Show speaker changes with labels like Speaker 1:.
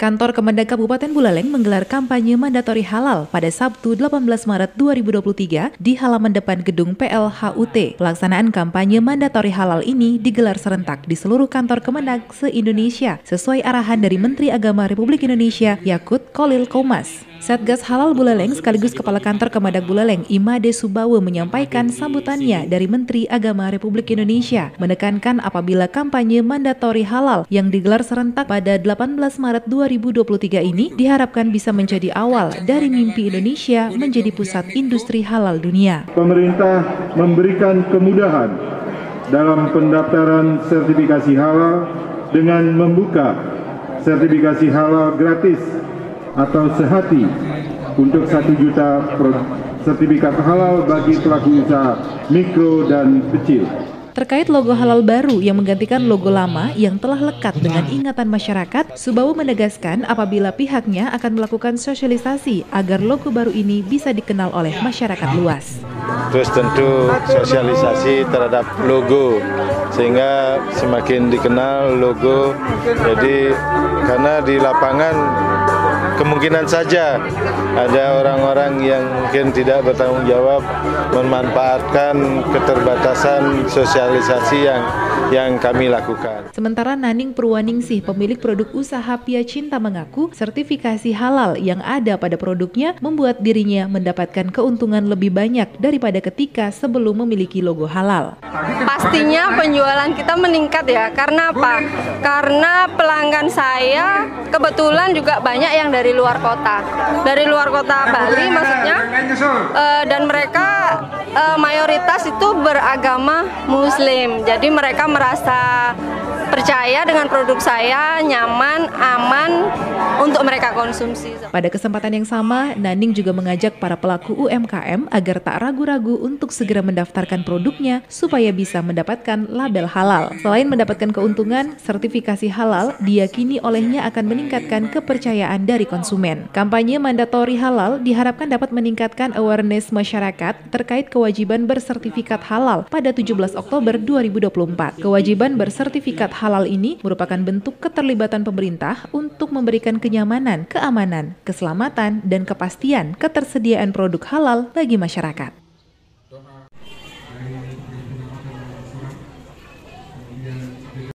Speaker 1: Kantor Kemendag Kabupaten Buleleng menggelar kampanye mandatori halal pada Sabtu 18 Maret 2023 di halaman depan gedung PLHUT. Pelaksanaan kampanye mandatori halal ini digelar serentak di seluruh kantor Kemendag se-Indonesia sesuai arahan dari Menteri Agama Republik Indonesia Yakut Khalil Qomas. Satgas Halal Buleleng sekaligus Kepala Kantor Kemendag Buleleng Imade Subawa menyampaikan sambutannya dari Menteri Agama Republik Indonesia, menekankan apabila kampanye mandatori halal yang digelar serentak pada 18 Maret 2023 ini diharapkan bisa menjadi awal dari mimpi Indonesia menjadi pusat industri halal dunia.
Speaker 2: Pemerintah memberikan kemudahan dalam pendaftaran sertifikasi halal dengan membuka sertifikasi halal gratis atau sehati untuk 1 juta sertifikat halal bagi pelaku usaha mikro dan kecil.
Speaker 1: Terkait logo halal baru yang menggantikan logo lama yang telah lekat dengan ingatan masyarakat, Subawa menegaskan apabila pihaknya akan melakukan sosialisasi agar logo baru ini bisa dikenal oleh masyarakat luas.
Speaker 3: Terus tentu sosialisasi terhadap logo sehingga semakin dikenal logo. Jadi karena di lapangan kemungkinan saja ada orang-orang yang mungkin tidak bertanggung jawab memanfaatkan keterbatasan sosialisasi yang kami lakukan.
Speaker 1: Sementara Naning Purwaningsih, pemilik produk usaha Pia Cinta mengaku sertifikasi halal yang ada pada produknya membuat dirinya mendapatkan keuntungan lebih banyak daripada ketika sebelum memiliki logo halal.
Speaker 4: Pastinya penjualan kita meningkat ya, karena apa? Karena pelanggan saya kebetulan juga banyak yang dari luar kota Bali maksudnya, dan mereka mayoritas itu beragama Muslim, jadi mereka merasa percaya dengan produk saya, nyaman, aman untuk mereka konsumsi.
Speaker 1: Pada kesempatan yang sama, Naning juga mengajak para pelaku UMKM agar tak ragu-ragu untuk segera mendaftarkan produknya supaya bisa mendapatkan label halal. Selain mendapatkan keuntungan, sertifikasi halal diyakini olehnya akan meningkatkan kepercayaan dari konsumen. Kampanye mandatori halal diharapkan dapat meningkatkan awareness masyarakat terkait kewajiban bersertifikat halal pada 17 Oktober 2024. Kewajiban bersertifikat halal ini merupakan bentuk keterlibatan pemerintah untuk memberikan kenyamanan, keamanan, keselamatan, dan kepastian ketersediaan produk halal bagi masyarakat.